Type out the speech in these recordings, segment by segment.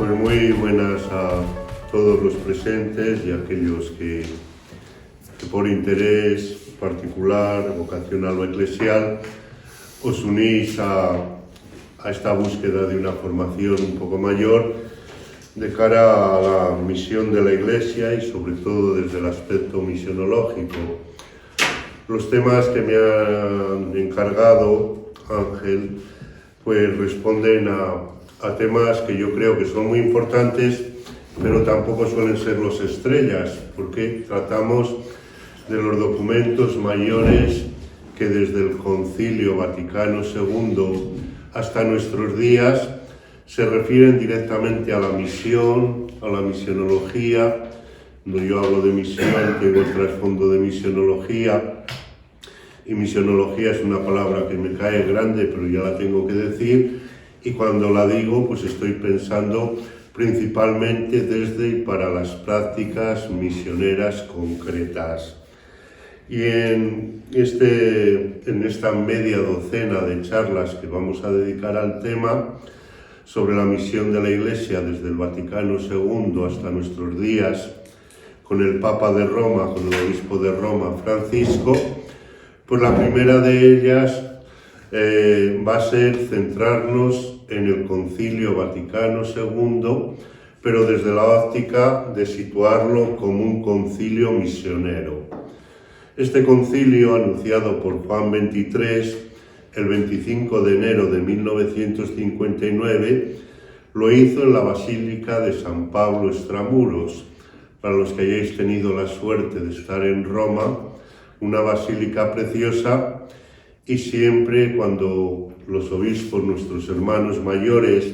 Pues muy buenas a todos los presentes y a aquellos que por interés particular, vocacional o eclesial, os unís a esta búsqueda de una formación un poco mayor de cara a la misión de la Iglesia y sobre todo desde el aspecto misionológico. Los temas que me han encargado Ángel pues responden a temas que yo creo que son muy importantes, pero tampoco suelen ser los estrellas, porque tratamos de los documentos mayores que desde el Concilio Vaticano II hasta nuestros días se refieren directamente a la misión, a la misionología. Cuando yo hablo de misión, tengo el trasfondo de misionología, y misionología es una palabra que me cae grande, pero ya la tengo que decir, y cuando la digo, pues estoy pensando principalmente desde y para las prácticas misioneras concretas. Y en esta media docena de charlas que vamos a dedicar al tema sobre la misión de la Iglesia desde el Vaticano II hasta nuestros días, con el Papa de Roma, con el Obispo de Roma, Francisco, pues la primera de ellas va a ser centrarnos en el Concilio Vaticano II, pero desde la óptica de situarlo como un concilio misionero. Este concilio, anunciado por Juan XXIII el 25 de enero de 1959, lo hizo en la Basílica de San Pablo Extramuros. Para los que hayáis tenido la suerte de estar en Roma, una basílica preciosa, y siempre cuando los obispos, nuestros hermanos mayores,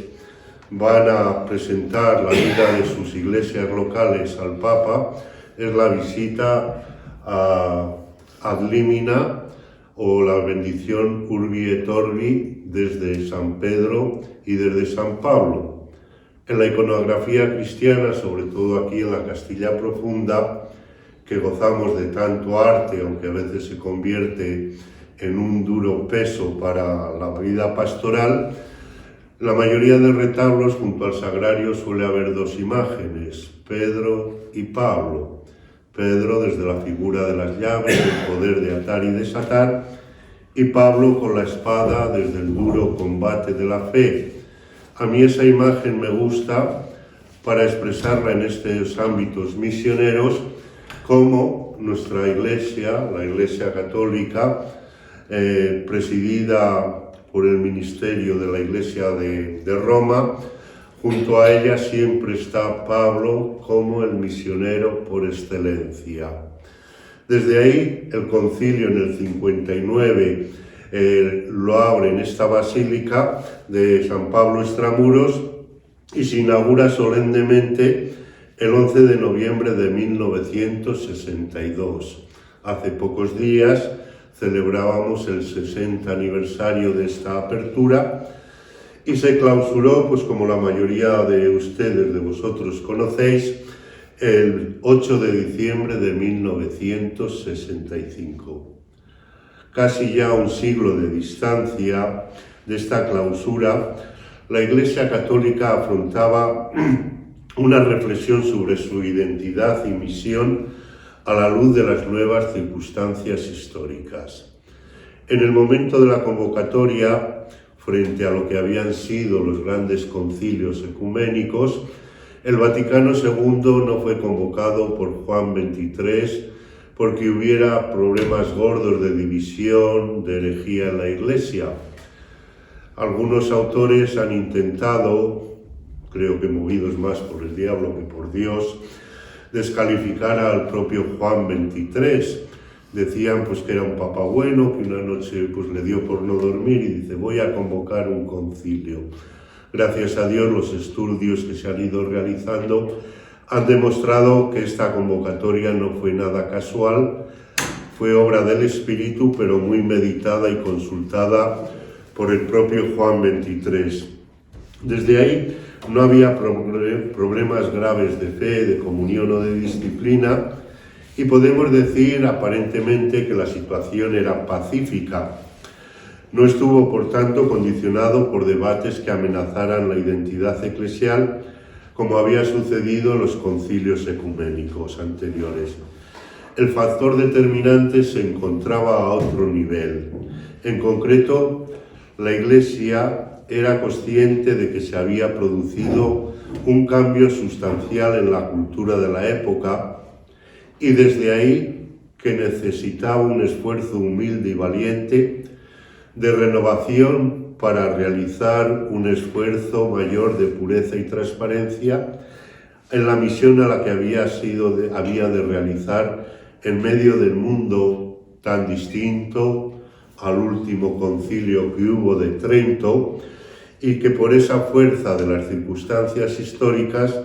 van a presentar la vida de sus iglesias locales al Papa, es la visita ad limina o la bendición Urbi et Orbi desde San Pedro y desde San Pablo. En la iconografía cristiana, sobre todo aquí en la Castilla Profunda, que gozamos de tanto arte, aunque a veces se convierte en un duro peso para la vida pastoral, la mayoría de retablos junto al sagrario suele haber dos imágenes, Pedro y Pablo. Pedro desde la figura de las llaves, el poder de atar y desatar, y Pablo con la espada desde el duro combate de la fe. A mí esa imagen me gusta para expresarla en estos ámbitos misioneros, como nuestra Iglesia, la Iglesia Católica, presidida por el ministerio de la Iglesia de Roma, junto a ella siempre está Pablo como el misionero por excelencia. Desde ahí el concilio en el 59 lo abre en esta basílica de San Pablo Extramuros y se inaugura solemnemente el 11 de noviembre de 1962. Hace pocos días celebrábamos el 60 aniversario de esta apertura y se clausuró, pues como la mayoría de ustedes, de vosotros conocéis, el 8 de diciembre de 1965. Casi ya un siglo de distancia de esta clausura, la Iglesia Católica afrontaba una reflexión sobre su identidad y misión a la luz de las nuevas circunstancias históricas. En el momento de la convocatoria, frente a lo que habían sido los grandes concilios ecuménicos, el Vaticano II no fue convocado por Juan XXIII porque hubiera problemas gordos de división, de herejía en la Iglesia. Algunos autores han intentado, creo que movidos más por el diablo que por Dios, descalificar al propio Juan XXIII. Decían pues que era un papa bueno, que una noche pues le dio por no dormir y dice voy a convocar un concilio. Gracias a Dios los estudios que se han ido realizando han demostrado que esta convocatoria no fue nada casual, fue obra del Espíritu, pero muy meditada y consultada por el propio Juan XXIII. Desde ahí no había problemas graves de fe, de comunión o de disciplina, y podemos decir aparentemente que la situación era pacífica. No estuvo, por tanto, condicionado por debates que amenazaran la identidad eclesial, como había sucedido en los concilios ecuménicos anteriores. El factor determinante se encontraba a otro nivel. En concreto, la Iglesia era consciente de que se había producido un cambio sustancial en la cultura de la época y desde ahí que necesitaba un esfuerzo humilde y valiente de renovación para realizar un esfuerzo mayor de pureza y transparencia en la misión a la que había de realizar en medio del mundo tan distinto al último concilio que hubo de Trento, y que por esa fuerza de las circunstancias históricas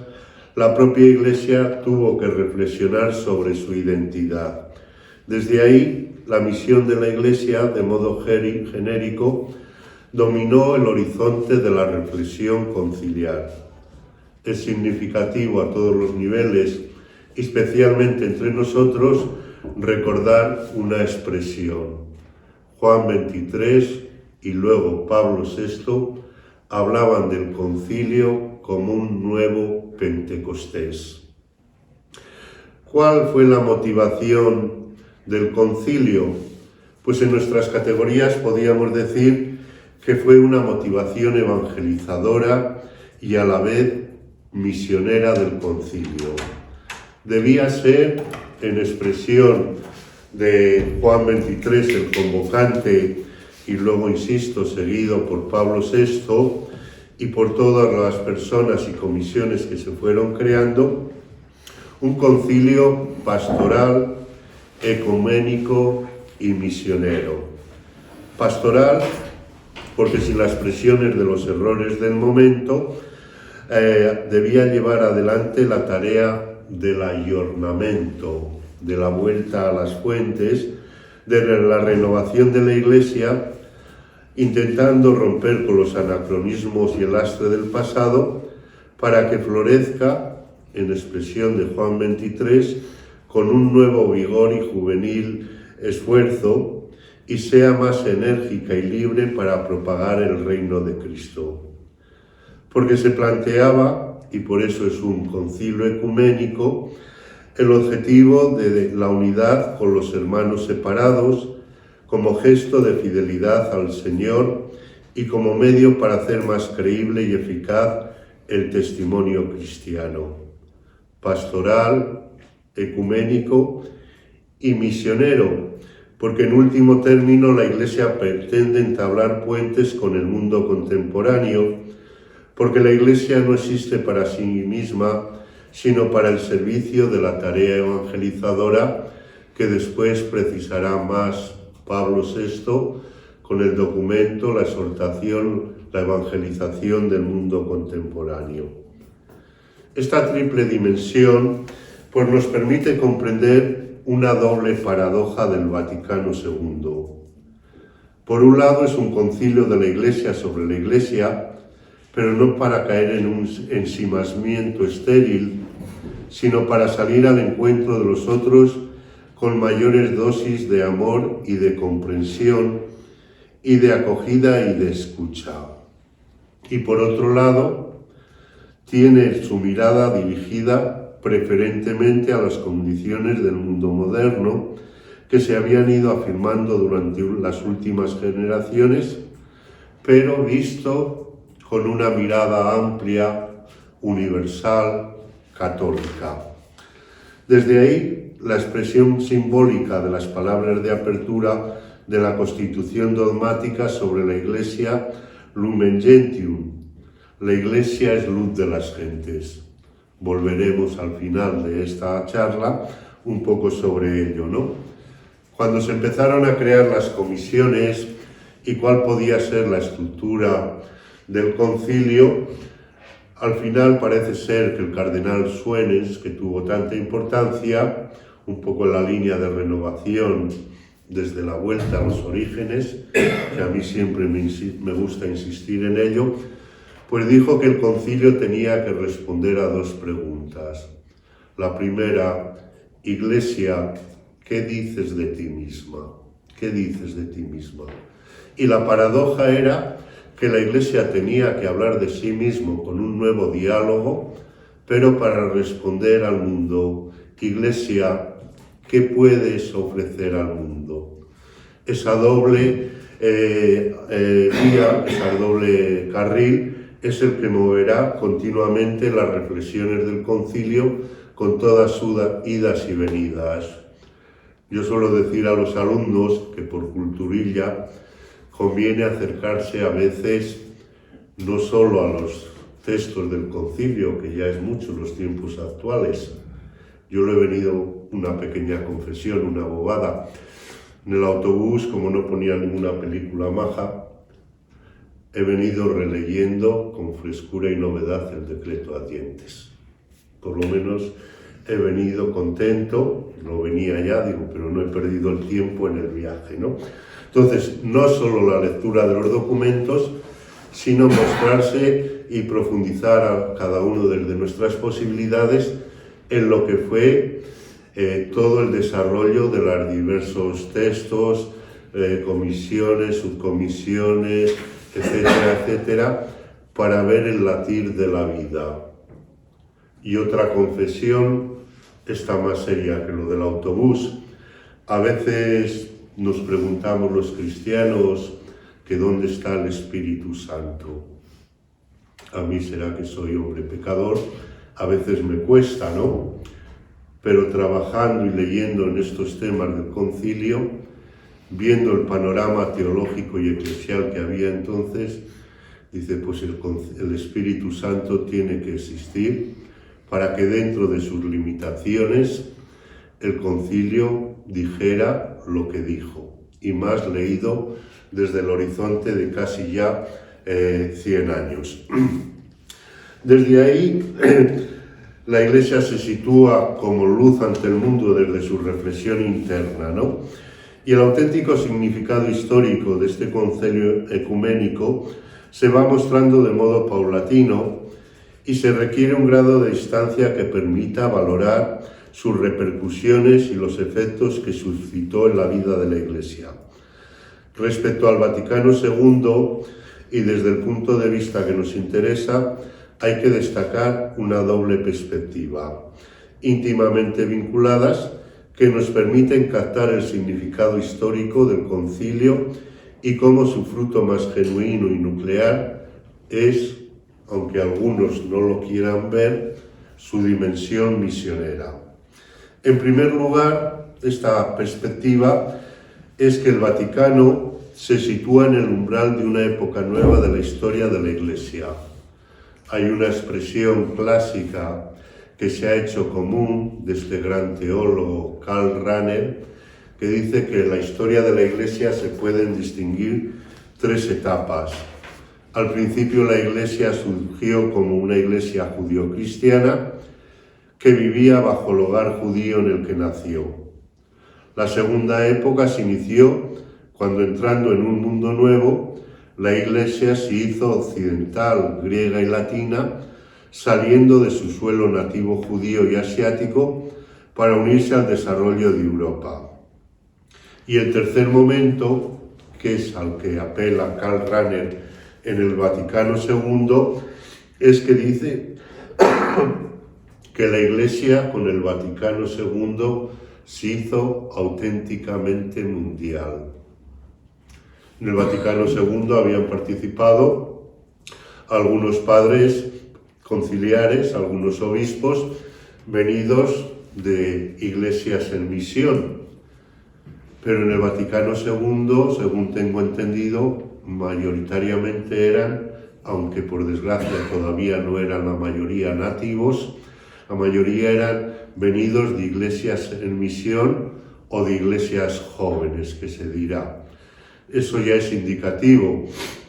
la propia Iglesia tuvo que reflexionar sobre su identidad. Desde ahí, la misión de la Iglesia, de modo genérico, dominó el horizonte de la reflexión conciliar. Es significativo a todos los niveles, especialmente entre nosotros, recordar una expresión. Juan 23 y luego Pablo VI hablaban del concilio como un nuevo Pentecostés. ¿Cuál fue la motivación del concilio? Pues en nuestras categorías podríamos decir que fue una motivación evangelizadora y a la vez misionera del concilio. Debía ser, en expresión de Juan 23, el convocante, y luego, insisto, seguido por Pablo VI y por todas las personas y comisiones que se fueron creando, un concilio pastoral, ecuménico y misionero. Pastoral, porque sin las presiones de los errores del momento, debía llevar adelante la tarea del ayornamiento, de la vuelta a las fuentes, de la renovación de la Iglesia, intentando romper con los anacronismos y el lastre del pasado, para que florezca, en expresión de Juan 23, con un nuevo vigor y juvenil esfuerzo, y sea más enérgica y libre para propagar el reino de Cristo. Porque se planteaba, y por eso es un concilio ecuménico, el objetivo de la unidad con los hermanos separados como gesto de fidelidad al Señor y como medio para hacer más creíble y eficaz el testimonio cristiano. Pastoral, ecuménico y misionero, porque en último término la Iglesia pretende entablar puentes con el mundo contemporáneo, porque la Iglesia no existe para sí misma, sino para el servicio de la tarea evangelizadora que después precisará más Pablo VI con el documento, la exhortación, la evangelización del mundo contemporáneo. Esta triple dimensión pues, nos permite comprender una doble paradoja del Vaticano II. Por un lado es un concilio de la Iglesia sobre la Iglesia, pero no para caer en un ensimismamiento estéril, sino para salir al encuentro de los otros con mayores dosis de amor y de comprensión y de acogida y de escucha. Y por otro lado, tiene su mirada dirigida preferentemente a las condiciones del mundo moderno que se habían ido afirmando durante las últimas generaciones, pero visto con una mirada amplia, universal, católica. Desde ahí, la expresión simbólica de las palabras de apertura de la Constitución dogmática sobre la Iglesia, Lumen Gentium. La Iglesia es luz de las gentes. Volveremos al final de esta charla un poco sobre ello, ¿no? Cuando se empezaron a crear las comisiones y cuál podía ser la estructura del concilio, al final parece ser que el cardenal Suenes, que tuvo tanta importancia, un poco en la línea de renovación desde la vuelta a los orígenes, que a mí siempre me gusta insistir en ello, pues dijo que el concilio tenía que responder a dos preguntas. La primera, Iglesia, ¿qué dices de ti misma? ¿Qué dices de ti misma? Y la paradoja era que la Iglesia tenía que hablar de sí mismo con un nuevo diálogo pero para responder al mundo. Iglesia, ¿qué puedes ofrecer al mundo? Esa doble vía, ese doble carril, es el que moverá continuamente las reflexiones del concilio con todas sus idas y venidas. Yo suelo decir a los alumnos que por culturilla conviene acercarse a veces no solo a los textos del concilio, que ya es mucho en los tiempos actuales. Yo le he venido una pequeña confesión, una bobada. En el autobús, como no ponía ninguna película maja, he venido releyendo con frescura y novedad el decreto a dientes. Por lo menos he venido contento, lo venía ya, digo, pero no he perdido el tiempo en el viaje, ¿no? Entonces, no solo la lectura de los documentos, sino mostrarse y profundizar a cada uno desde nuestras posibilidades en lo que fue todo el desarrollo de los diversos textos, comisiones, subcomisiones, etcétera, etcétera, para ver el latir de la vida. Y otra confesión, esta más seria que lo del autobús. A veces nos preguntamos los cristianos que dónde está el Espíritu Santo. A mí será que soy hombre pecador, a veces me cuesta, ¿no? Pero trabajando y leyendo en estos temas del concilio, viendo el panorama teológico y eclesial que había entonces, dice, pues el Espíritu Santo tiene que existir para que dentro de sus limitaciones el concilio dijera lo que dijo, y más leído desde el horizonte de casi ya 100 años. Desde ahí, la Iglesia se sitúa como luz ante el mundo desde su reflexión interna, ¿no? Y el auténtico significado histórico de este concilio ecuménico se va mostrando de modo paulatino y se requiere un grado de distancia que permita valorar sus repercusiones y los efectos que suscitó en la vida de la Iglesia. Respecto al Vaticano II, y desde el punto de vista que nos interesa, hay que destacar una doble perspectiva, íntimamente vinculadas, que nos permiten captar el significado histórico del concilio y cómo su fruto más genuino y nuclear es, aunque algunos no lo quieran ver, su dimensión misionera. En primer lugar, esta perspectiva es que el Vaticano se sitúa en el umbral de una época nueva de la historia de la Iglesia. Hay una expresión clásica que se ha hecho común de este gran teólogo Karl Rahner, que dice que en la historia de la Iglesia se pueden distinguir 3 etapas. Al principio la Iglesia surgió como una Iglesia judío-cristiana que vivía bajo el hogar judío en el que nació. La segunda época se inició cuando, entrando en un mundo nuevo, la Iglesia se hizo occidental, griega y latina, saliendo de su suelo nativo judío y asiático para unirse al desarrollo de Europa. Y el tercer momento, que es al que apela Karl Rahner en el Vaticano II, es que dice que la Iglesia con el Vaticano II se hizo auténticamente mundial. En el Vaticano II habían participado algunos padres conciliares, algunos obispos venidos de iglesias en misión, pero en el Vaticano II, según tengo entendido, mayoritariamente eran, aunque por desgracia todavía no eran la mayoría nativos, la mayoría eran venidos de iglesias en misión o de iglesias jóvenes, que se dirá. Eso ya es indicativo,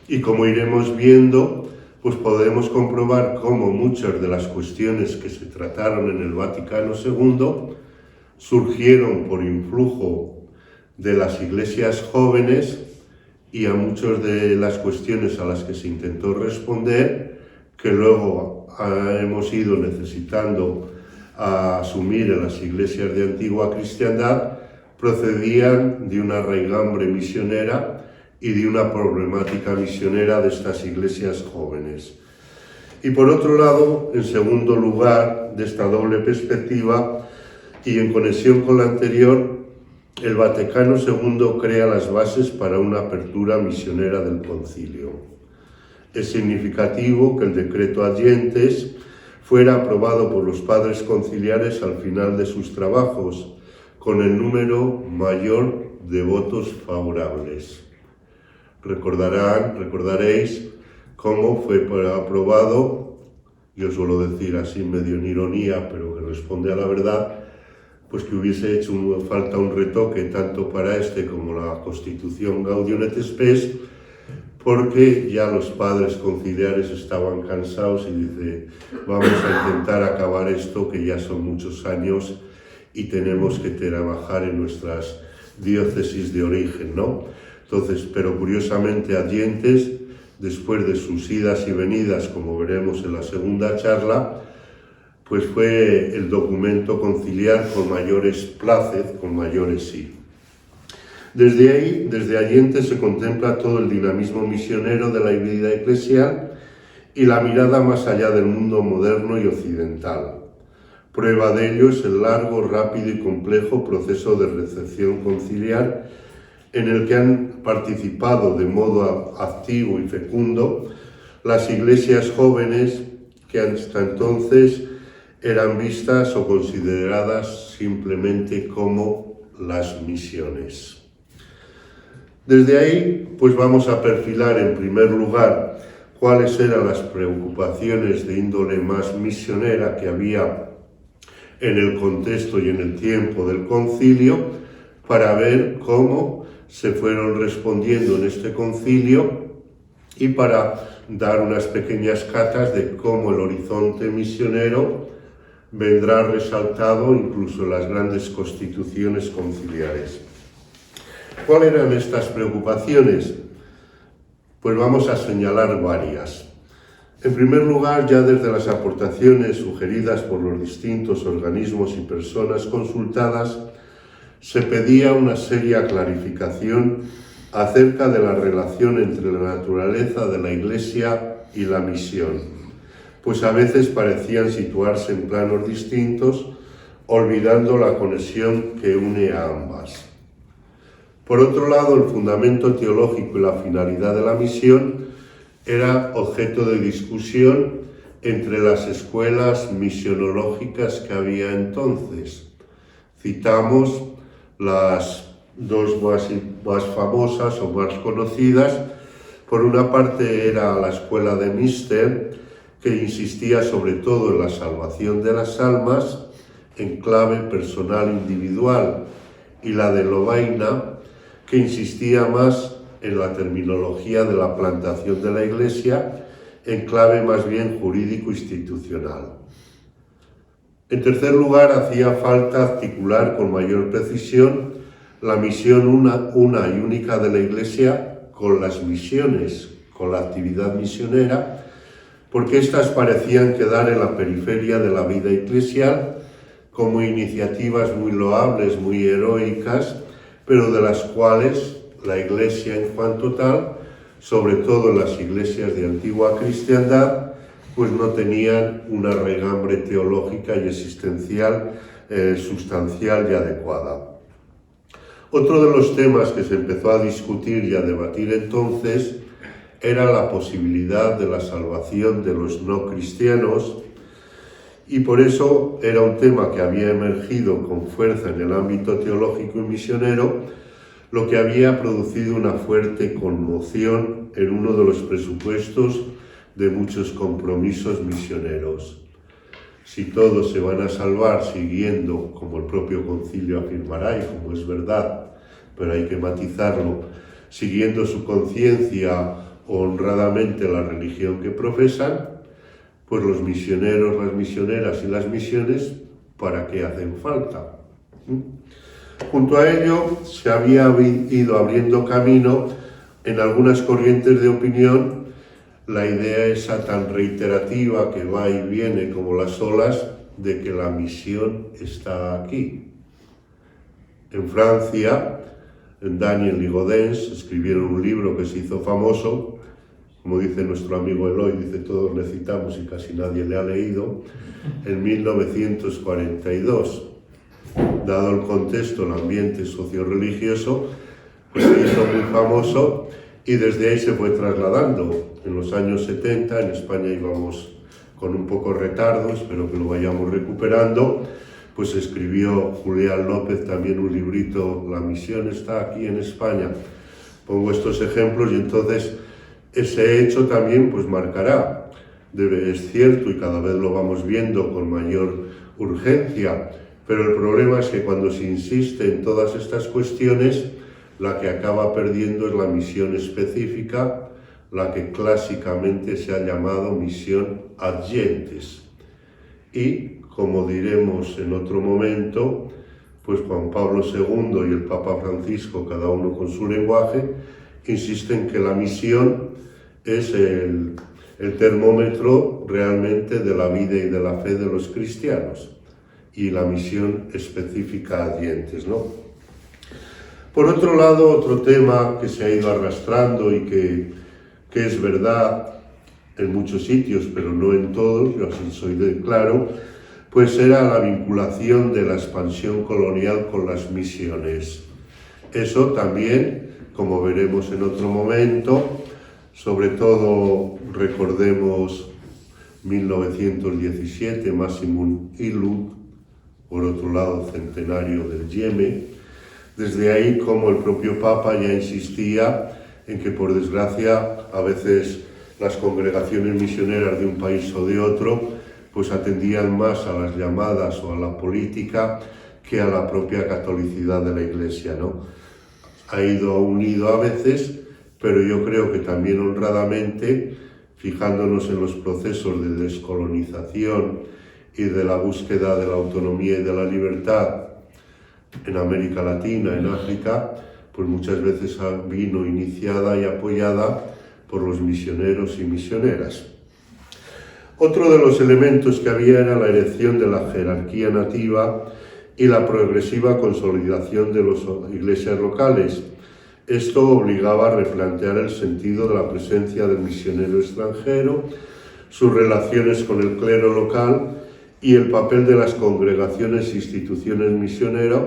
y como iremos viendo, pues podemos comprobar cómo muchas de las cuestiones que se trataron en el Vaticano II surgieron por influjo de las iglesias jóvenes, y a muchas de las cuestiones a las que se intentó responder, que luego hemos ido necesitando a asumir en las iglesias de antigua cristiandad, procedían de una raigambre misionera y de una problemática misionera de estas iglesias jóvenes. Y por otro lado, en segundo lugar, de esta doble perspectiva y en conexión con la anterior, el Vaticano II crea las bases para una apertura misionera del concilio. Es significativo que el decreto Ad Gentes fuera aprobado por los padres conciliares al final de sus trabajos, con el número mayor de votos favorables. Recordaréis cómo fue aprobado, yo suelo decir así medio en ironía, pero que responde a la verdad, pues que hubiese hecho falta un retoque tanto para este como la Constitución Gaudium et Spes, porque ya los padres conciliares estaban cansados y dice, vamos a intentar acabar esto, que ya son muchos años y tenemos que trabajar en nuestras diócesis de origen, ¿no? Entonces, pero curiosamente Ad Gentes, después de sus idas y venidas, como veremos en la segunda charla, pues fue el documento conciliar con mayores placet, con mayores sí. Desde ahí, desde Ad Gentes, se contempla todo el dinamismo misionero de la vida eclesial y la mirada más allá del mundo moderno y occidental. Prueba de ello es el largo, rápido y complejo proceso de recepción conciliar en el que han participado de modo activo y fecundo las iglesias jóvenes que hasta entonces eran vistas o consideradas simplemente como las misiones. Desde ahí, pues vamos a perfilar en primer lugar cuáles eran las preocupaciones de índole más misionera que había en el contexto y en el tiempo del concilio, para ver cómo se fueron respondiendo en este concilio y para dar unas pequeñas catas de cómo el horizonte misionero vendrá resaltado incluso en las grandes constituciones conciliares. ¿Cuáles eran estas preocupaciones? Pues vamos a señalar varias. En primer lugar, ya desde las aportaciones sugeridas por los distintos organismos y personas consultadas, se pedía una seria clarificación acerca de la relación entre la naturaleza de la Iglesia y la misión, pues a veces parecían situarse en planos distintos, olvidando la conexión que une a ambas. Por otro lado, el fundamento teológico y la finalidad de la misión era objeto de discusión entre las escuelas misionológicas que había entonces. Citamos las dos más famosas o más conocidas. Por una parte era la escuela de Münster, que insistía sobre todo en la salvación de las almas en clave personal individual, y la de Lovaina, que insistía más en la terminología de la plantación de la Iglesia en clave más bien jurídico-institucional. En tercer lugar, hacía falta articular con mayor precisión la misión una y única de la Iglesia con las misiones, con la actividad misionera, porque éstas parecían quedar en la periferia de la vida eclesial como iniciativas muy loables, muy heroicas, pero de las cuales la Iglesia en cuanto tal, sobre todo en las iglesias de antigua cristiandad, pues no tenían una regambre teológica y existencial sustancial y adecuada. Otro de los temas que se empezó a discutir y a debatir entonces era la posibilidad de la salvación de los no cristianos, y por eso era un tema que había emergido con fuerza en el ámbito teológico y misionero, lo que había producido una fuerte conmoción en uno de los presupuestos de muchos compromisos misioneros. Si todos se van a salvar siguiendo, como el propio concilio afirmará, y como es verdad, pero hay que matizarlo, siguiendo su conciencia o honradamente la religión que profesan, pues los misioneros, las misioneras y las misiones, ¿para qué hacen falta? Junto a ello, se había ido abriendo camino en algunas corrientes de opinión la idea esa tan reiterativa que va y viene como las olas de que la misión está aquí. En Francia, Daniel y Gaudens escribieron un libro que se hizo famoso como dice nuestro amigo Eloy, dice todos le citamos y casi nadie le ha leído, en 1942. Dado el contexto, el ambiente socio-religioso, pues se hizo muy famoso y desde ahí se fue trasladando. En los años 70 en España íbamos con un poco retardo, espero que lo vayamos recuperando, pues escribió Julián López también un librito, La misión está aquí en España. Pongo estos ejemplos y entonces ese hecho también pues marcará. Es cierto y cada vez lo vamos viendo con mayor urgencia, pero el problema es que cuando se insiste en todas estas cuestiones, la que acaba perdiendo es la misión específica, la que clásicamente se ha llamado misión ad gentes. Y, como diremos en otro momento, pues Juan Pablo II y el Papa Francisco, cada uno con su lenguaje, insisten que la misión es el termómetro realmente de la vida y de la fe de los cristianos, y la misión específica ad gentes, ¿no? Por otro lado, otro tema que se ha ido arrastrando y que es verdad en muchos sitios, pero no en todos, yo así soy de claro, pues era la vinculación de la expansión colonial con las misiones. Eso también, como veremos en otro momento, sobre todo recordemos 1917, Maximum Illud, por otro lado, centenario del Yeme. Desde ahí, como el propio Papa ya insistía en que, por desgracia, a veces las congregaciones misioneras de un país o de otro, pues atendían más a las llamadas o a la política que a la propia catolicidad de la Iglesia, ¿no? Ha ido unido a veces, pero yo creo que también honradamente, fijándonos en los procesos de descolonización y de la búsqueda de la autonomía y de la libertad en América Latina, en África, pues muchas veces vino iniciada y apoyada por los misioneros y misioneras. Otro de los elementos que había era la erección de la jerarquía nativa y la progresiva consolidación de las iglesias locales. Esto obligaba a replantear el sentido de la presencia del misionero extranjero, sus relaciones con el clero local y el papel de las congregaciones e instituciones misioneras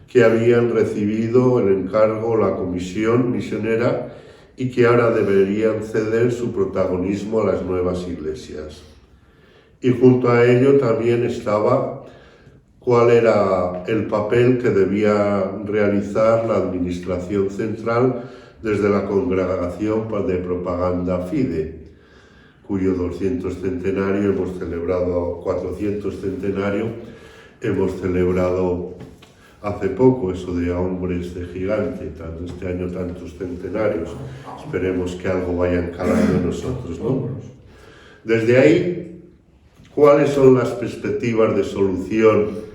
que habían recibido el encargo o la comisión misionera y que ahora deberían ceder su protagonismo a las nuevas iglesias. Y junto a ello también estaba cuál era el papel que debía realizar la administración central desde la Congregación de Propaganda Fide, cuyo 200 centenario hemos celebrado, 400 centenario hemos celebrado hace poco, eso de a hombres de gigante, este año tantos centenarios, esperemos que algo vayan calando en nosotros, ¿no? Desde ahí, ¿cuáles son las perspectivas de solución,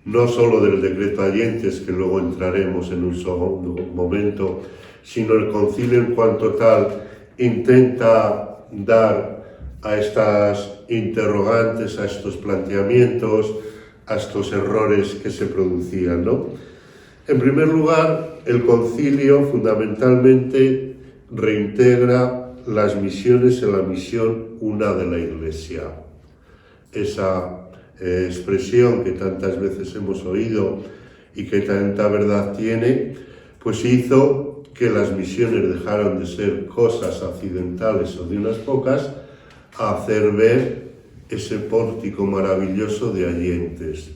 no solo del decreto Allentes, que luego entraremos en un segundo momento, sino el concilio en cuanto tal intenta dar a estas interrogantes, a estos planteamientos, a estos errores que se producían, ¿no? En primer lugar, el concilio fundamentalmente reintegra las misiones en la misión una de la Iglesia. Esa expresión que tantas veces hemos oído y que tanta verdad tiene, pues hizo que las misiones dejaran de ser cosas accidentales o de unas pocas a hacer ver ese pórtico maravilloso de Allentes.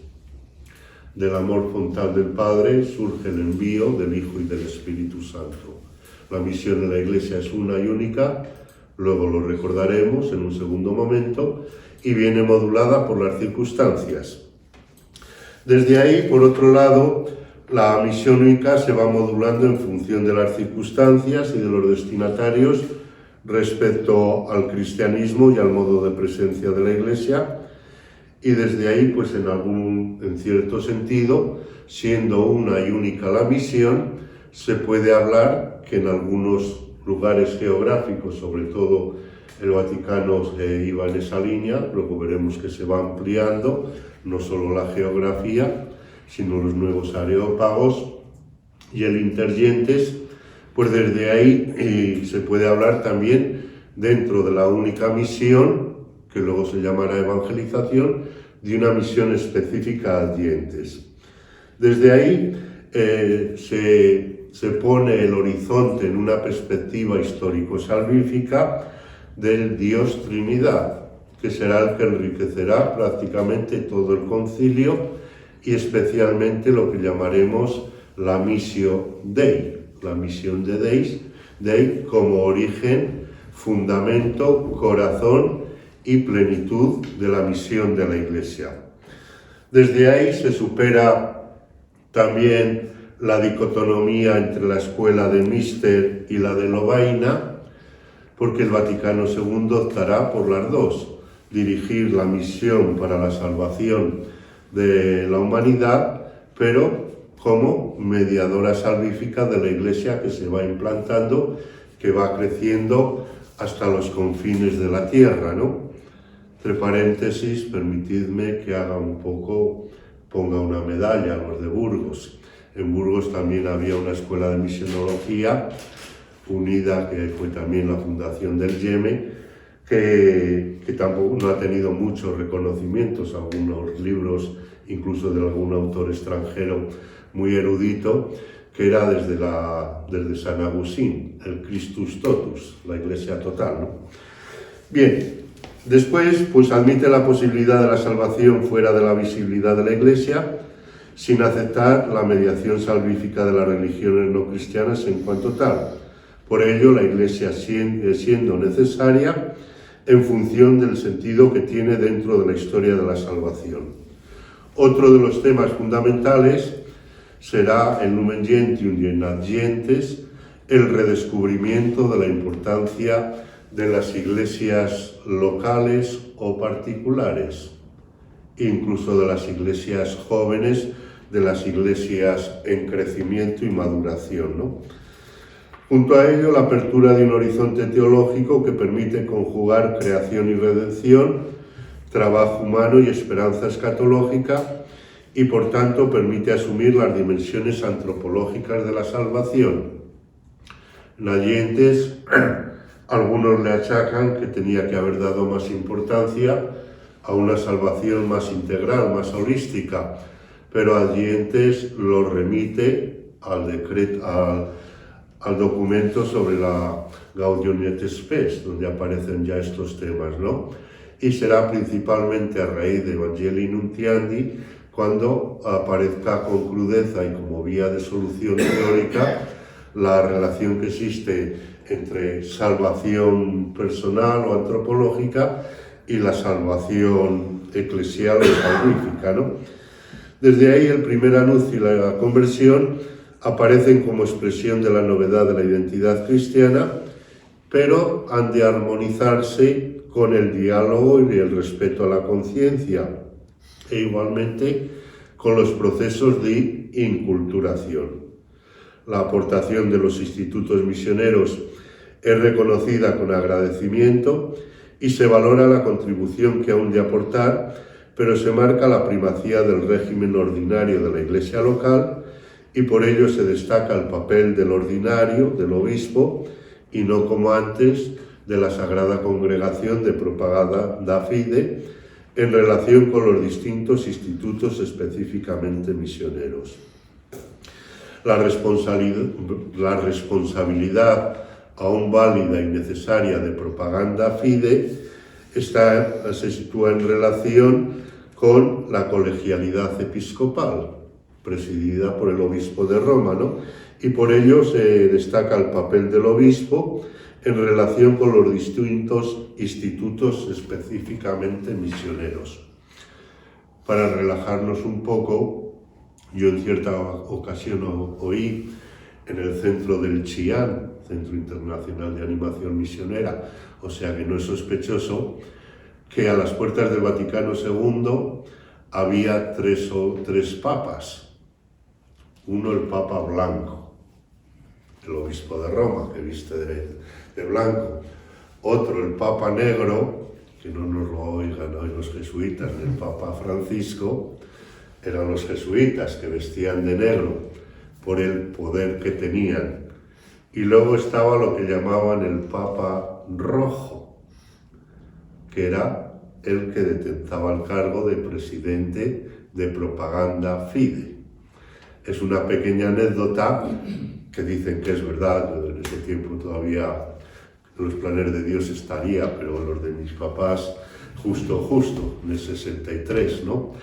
Del amor frontal del Padre surge el envío del Hijo y del Espíritu Santo. La misión de la Iglesia es una y única, luego lo recordaremos en un segundo momento, y viene modulada por las circunstancias. Desde ahí, por otro lado, la misión única se va modulando en función de las circunstancias y de los destinatarios respecto al cristianismo y al modo de presencia de la Iglesia, y desde ahí, pues en cierto sentido, siendo una y única la misión, se puede hablar que en algunos lugares geográficos, sobre todo el Vaticano iba en esa línea, luego veremos que se va ampliando, no solo la geografía, sino los nuevos areópagos y el intergentes, pues desde ahí se puede hablar también dentro de la única misión, que luego se llamará evangelización, de una misión específica a dientes. Desde ahí se pone el horizonte en una perspectiva histórico-salvífica del Dios Trinidad, que será el que enriquecerá prácticamente todo el concilio y especialmente lo que llamaremos la Missio Dei, la misión de Dei como origen, fundamento, corazón y plenitud de la misión de la Iglesia. Desde ahí se supera también la dicotomía entre la escuela de Münster y la de Lovaina, porque el Vaticano II optará por las dos, dirigir la misión para la salvación de la humanidad, pero como mediadora salvífica de la Iglesia que se va implantando, que va creciendo hasta los confines de la tierra, ¿no? Entre paréntesis, permitidme que ponga una medalla a los de Burgos. En Burgos también había una escuela de misionología unida, que fue también la fundación del YEME, que tampoco no ha tenido muchos reconocimientos, algunos libros, incluso de algún autor extranjero muy erudito, que era desde San Agustín, el Christus Totus, la Iglesia total, ¿no? Bien, después pues admite la posibilidad de la salvación fuera de la visibilidad de la Iglesia, sin aceptar la mediación salvífica de las religiones no cristianas en cuanto tal. Por ello, la Iglesia siendo necesaria en función del sentido que tiene dentro de la historia de la salvación. Otro de los temas fundamentales será el Lumen Gentium y en Ad Gentes, el redescubrimiento de la importancia de las iglesias locales o particulares, incluso de las iglesias jóvenes, de las iglesias en crecimiento y maduración, ¿no? Junto a ello, la apertura de un horizonte teológico que permite conjugar creación y redención, trabajo humano y esperanza escatológica, y por tanto permite asumir las dimensiones antropológicas de la salvación. En Allentes, algunos le achacan que tenía que haber dado más importancia a una salvación más integral, más holística, pero Allentes lo remite al documento sobre la Gaudium et Spes, donde aparecen ya estos temas, ¿no? Y será principalmente a raíz de Evangelii Nuntiandi cuando aparezca con crudeza y como vía de solución teórica la relación que existe entre salvación personal o antropológica y la salvación eclesial o salvífica, ¿no? Desde ahí el primer anuncio y la conversión aparecen como expresión de la novedad de la identidad cristiana, pero han de armonizarse con el diálogo y el respeto a la conciencia, e igualmente con los procesos de inculturación. La aportación de los institutos misioneros es reconocida con agradecimiento y se valora la contribución que aún de aportar, pero se marca la primacía del régimen ordinario de la Iglesia local y por ello se destaca el papel del ordinario, del obispo, y no como antes de la Sagrada Congregación de Propaganda Fide en relación con los distintos institutos específicamente misioneros. La responsabilidad aún válida y necesaria de Propaganda Fide se sitúa en relación con la colegialidad episcopal, presidida por el obispo de Roma, ¿no? Y por ello se destaca el papel del obispo en relación con los distintos institutos específicamente misioneros. Para relajarnos un poco, yo en cierta ocasión oí en el centro del CIAN, Centro Internacional de Animación Misionera, o sea que no es sospechoso, que a las puertas del Vaticano II había tres papas. Uno, el Papa Blanco, el obispo de Roma, que viste de blanco. Otro, el Papa Negro, que no nos lo oigan hoy los jesuitas, el Papa Francisco, eran los jesuitas que vestían de negro por el poder que tenían Y luego estaba lo que llamaban el Papa Rojo, que era el que detentaba el cargo de presidente de Propaganda Fide. Es una pequeña anécdota que dicen que es verdad. Yo en ese tiempo todavía en los planes de Dios estaría, pero en los de mis papás justo, en el 63, ¿no?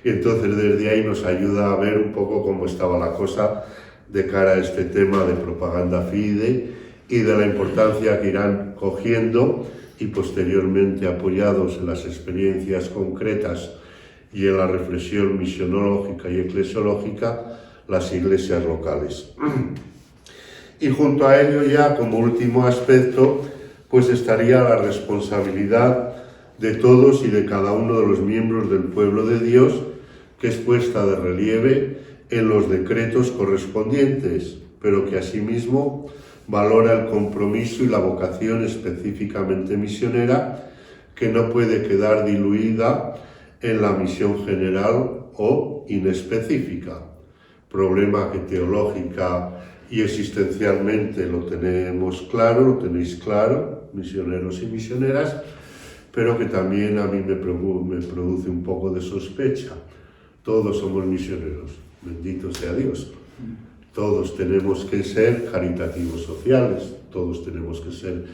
Y entonces desde ahí nos ayuda a ver un poco cómo estaba la cosa de cara a este tema de Propaganda Fide y de la importancia que irán cogiendo y posteriormente apoyados en las experiencias concretas y en la reflexión misionológica y eclesiológica las iglesias locales. Y junto a ello ya como último aspecto pues estaría la responsabilidad de todos y de cada uno de los miembros del pueblo de Dios, que es puesta de relieve en los decretos correspondientes, pero que asimismo valora el compromiso y la vocación específicamente misionera, que no puede quedar diluida en la misión general o inespecífica. Problema que teológica y existencialmente lo tenemos claro, lo tenéis claro, misioneros y misioneras, pero que también a mí me produce un poco de sospecha. Todos somos misioneros, bendito sea Dios. Todos tenemos que ser caritativos sociales, todos tenemos que ser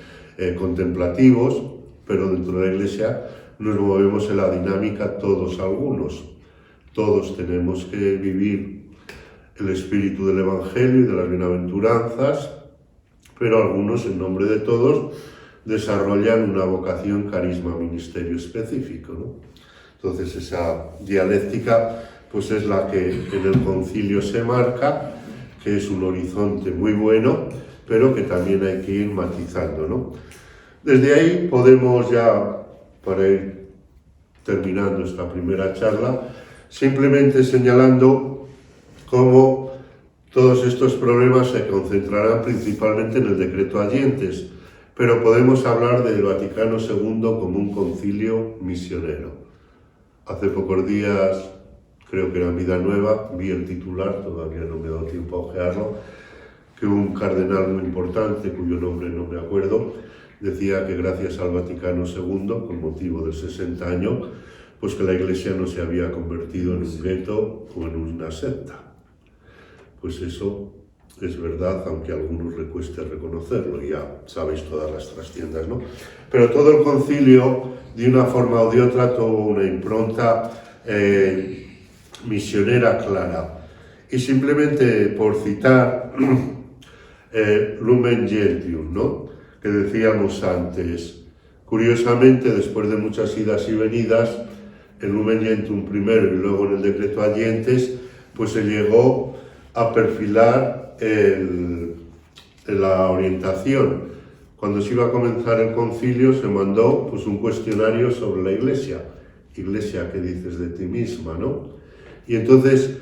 contemplativos, pero dentro de la Iglesia nos movemos en la dinámica todos algunos. Todos tenemos que vivir el espíritu del Evangelio y de las bienaventuranzas, pero algunos, en nombre de todos, desarrollan una vocación, carisma, ministerio específico, ¿no? Entonces esa dialéctica pues es la que en el concilio se marca, que es un horizonte muy bueno, pero que también hay que ir matizando, ¿no? Desde ahí podemos ya, para ir terminando esta primera charla, simplemente señalando cómo todos estos problemas se concentrarán principalmente en el decreto Allentes, pero podemos hablar del Vaticano II como un concilio misionero. Hace pocos días, creo que era en Vida Nueva, vi el titular, todavía no me he dado tiempo a ojearlo, que un cardenal muy importante, cuyo nombre no me acuerdo, decía que gracias al Vaticano II, con motivo del 60 años, pues que la Iglesia no se había convertido en un gueto o en una secta. Pues eso es verdad, aunque a algunos le cueste reconocerlo, ya sabéis todas las trastiendas, ¿no? Pero todo el concilio, de una forma o de otra, tuvo una impronta misionera clara. Y simplemente por citar Lumen Gentium, ¿no?, que decíamos antes, curiosamente, después de muchas idas y venidas, el Lumen Gentium primero y luego en el decreto Allentes, pues se llegó a perfilar la orientación. Cuando se iba a comenzar el concilio se mandó pues un cuestionario sobre la Iglesia. Iglesia, ¿qué dices de ti misma?, ¿no? Y entonces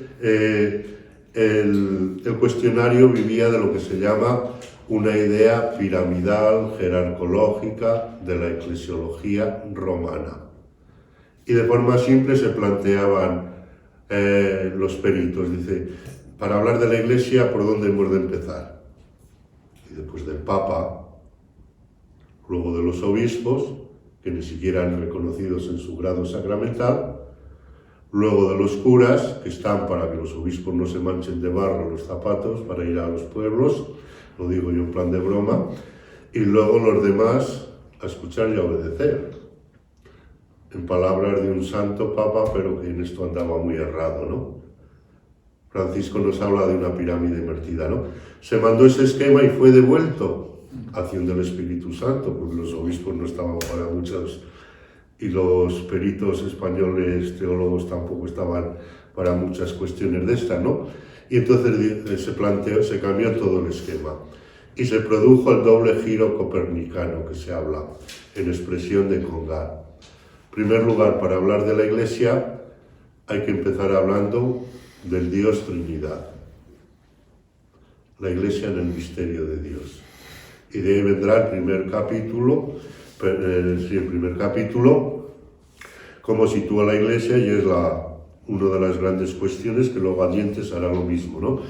el cuestionario vivía de lo que se llama una idea piramidal, jerarcológica de la eclesiología romana. Y de forma simple se planteaban los peritos, dice, para hablar de la Iglesia, ¿por dónde hemos de empezar? Y después del Papa, luego de los obispos, que ni siquiera eran reconocidos en su grado sacramental, luego de los curas, que están para que los obispos no se manchen de barro los zapatos para ir a los pueblos, lo digo yo en plan de broma, y luego los demás a escuchar y a obedecer. En palabras de un santo papa, pero que en esto andaba muy errado, ¿no? Francisco nos habla de una pirámide invertida, ¿no? Se mandó ese esquema y fue devuelto, acción del Espíritu Santo, porque los obispos no estaban para muchos, y los peritos españoles, teólogos, tampoco estaban para muchas cuestiones de estas, ¿no? Y entonces se cambió todo el esquema. Y se produjo el doble giro copernicano que se habla en expresión de Congar. En primer lugar, para hablar de la Iglesia, hay que empezar hablando del Dios Trinidad. La Iglesia en el misterio de Dios. Y de ahí vendrá el primer capítulo, cómo sitúa la Iglesia, y es una de las grandes cuestiones que luego Allentes hará lo mismo, ¿no?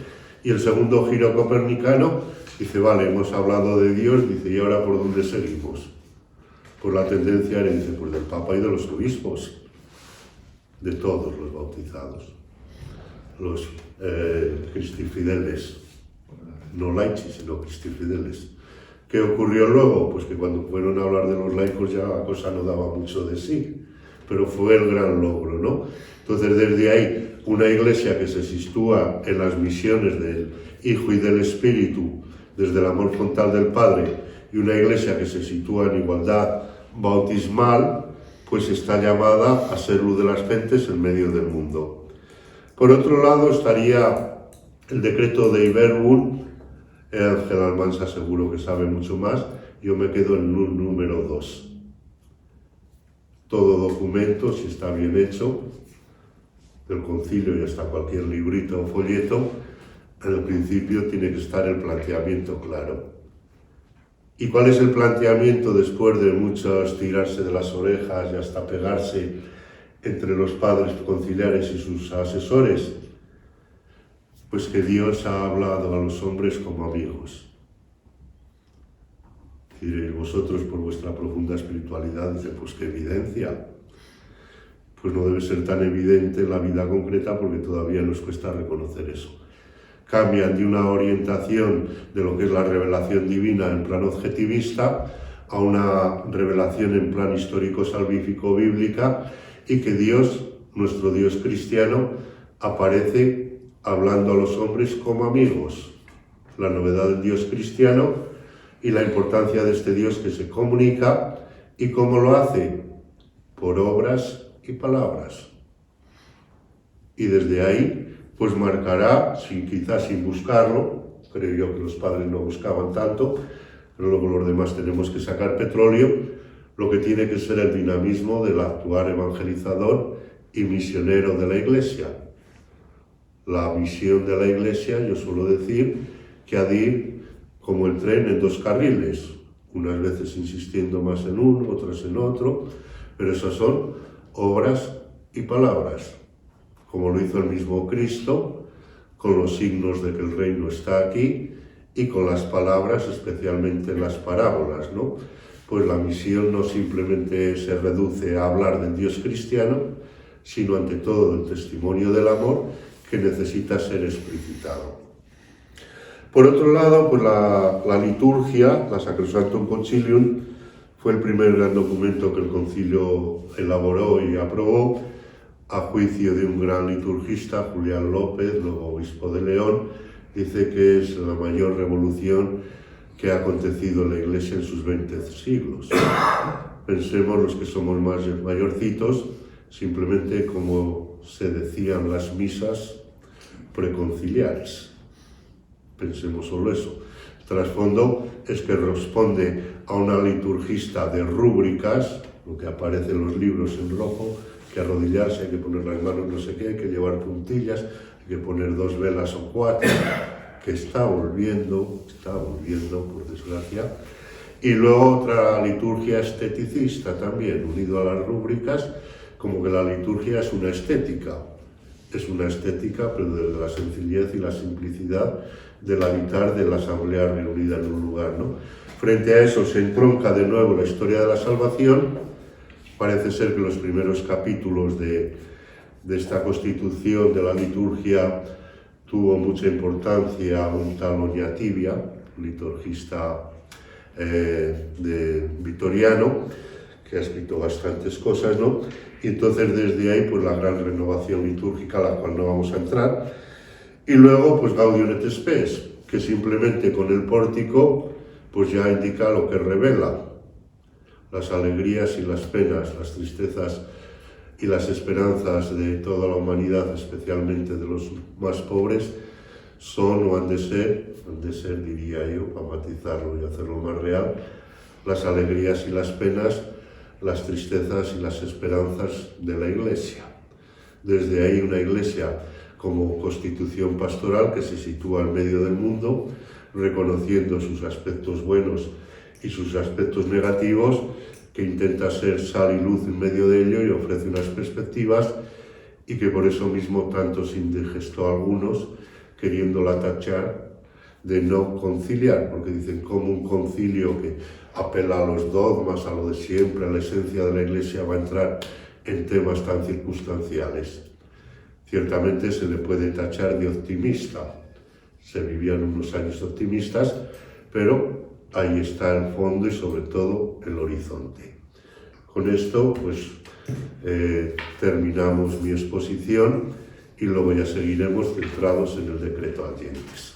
Y el segundo giro copernicano Dice, vale, hemos hablado de Dios, dice, ¿y ahora por dónde seguimos? Pues la tendencia era, dice, pues del Papa y de los obispos, de todos los bautizados, los cristifideles, no laici, sino cristifideles. ¿Qué ocurrió luego? Pues que cuando fueron a hablar de los laicos ya la cosa no daba mucho de sí, pero fue el gran logro, ¿no? Entonces, desde ahí, una iglesia que se sitúa en las misiones del Hijo y del Espíritu, desde el amor frontal del Padre, y una iglesia que se sitúa en igualdad bautismal, pues está llamada a ser luz de las gentes en medio del mundo. Por otro lado, estaría el decreto de Iberbun. Ángel Almansa seguro que sabe mucho más. Yo me quedo en un número 2. Todo documento, si está bien hecho, del concilio y hasta cualquier librito o folleto, en el principio tiene que estar el planteamiento claro. ¿Y cuál es el planteamiento después de muchos tirarse de las orejas y hasta pegarse entre los padres conciliares y sus asesores? Pues que Dios ha hablado a los hombres como amigos. Diréis vosotros por vuestra profunda espiritualidad, dice, pues qué evidencia. Pues no debe ser tan evidente en la vida concreta porque todavía nos cuesta reconocer eso. Cambian de una orientación de lo que es la revelación divina en plan objetivista a una revelación en plan histórico-salvífico-bíblica, y que Dios, nuestro Dios cristiano, aparece hablando a los hombres como amigos. La novedad del Dios cristiano y la importancia de este Dios que se comunica, y cómo lo hace, por obras y palabras. Y desde ahí pues marcará, quizás sin buscarlo, creo yo que los padres no buscaban tanto, pero luego los demás tenemos que sacar petróleo, lo que tiene que ser el dinamismo del actuar evangelizador y misionero de la Iglesia. La misión de la Iglesia, yo suelo decir, que ha de ir como el tren en 2 carriles, unas veces insistiendo más en uno, otras en otro, pero esas son obras y palabras, como lo hizo el mismo Cristo, con los signos de que el reino está aquí y con las palabras, especialmente las parábolas, ¿no? Pues la misión no simplemente se reduce a hablar del Dios cristiano, sino ante todo el testimonio del amor que necesita ser explicitado. Por otro lado, pues la liturgia, la Sacrosanctum Concilium, fue el primer gran documento que el concilio elaboró y aprobó, a juicio de un gran liturgista, Julián López, luego obispo de León. Dice que es la mayor revolución que ha acontecido en la Iglesia en sus 20 siglos. Pensemos los que somos más mayorcitos, simplemente como se decían las misas preconciliares. Pensemos solo eso. El trasfondo es que responde a una liturgista de rúbricas, lo que aparece en los libros en rojo, que arrodillarse, hay que poner las manos no sé qué, hay que llevar puntillas, hay que poner 2 velas o 4, que está volviendo, por desgracia. Y luego otra liturgia esteticista también, unido a las rúbricas, como que la liturgia es una estética, pero desde la sencillez y la simplicidad del habitar de la asamblea reunida en un lugar, ¿no? Frente a eso se entronca de nuevo la historia de la salvación. Parece ser que los primeros capítulos de esta constitución de la liturgia tuvo mucha importancia un tal Oñatibia, liturgista vitoriano, que ha escrito bastantes cosas, ¿no? Y entonces desde ahí pues la gran renovación litúrgica, a la cual no vamos a entrar. Y luego pues Gaudium et Spes, que simplemente con el pórtico pues ya indica lo que revela. Las alegrías y las penas, las tristezas y las esperanzas de toda la humanidad, especialmente de los más pobres, son o han de ser, diría yo, para matizarlo y hacerlo más real, las alegrías y las penas, las tristezas y las esperanzas de la Iglesia. Desde ahí una Iglesia como constitución pastoral que se sitúa en medio del mundo, reconociendo sus aspectos buenos y sus aspectos negativos, que intenta ser sal y luz en medio de ello y ofrece unas perspectivas, y que por eso mismo tanto se indigestó a algunos, queriéndola tachar de no conciliar, porque dicen cómo un concilio que apela a los dogmas, a lo de siempre, a la esencia de la Iglesia, va a entrar en temas tan circunstanciales. Ciertamente se le puede tachar de optimista. Se vivían unos años optimistas, pero ahí está el fondo y sobre todo el horizonte. Con esto, pues, terminamos mi exposición y luego ya seguiremos centrados en el decreto ad iudices.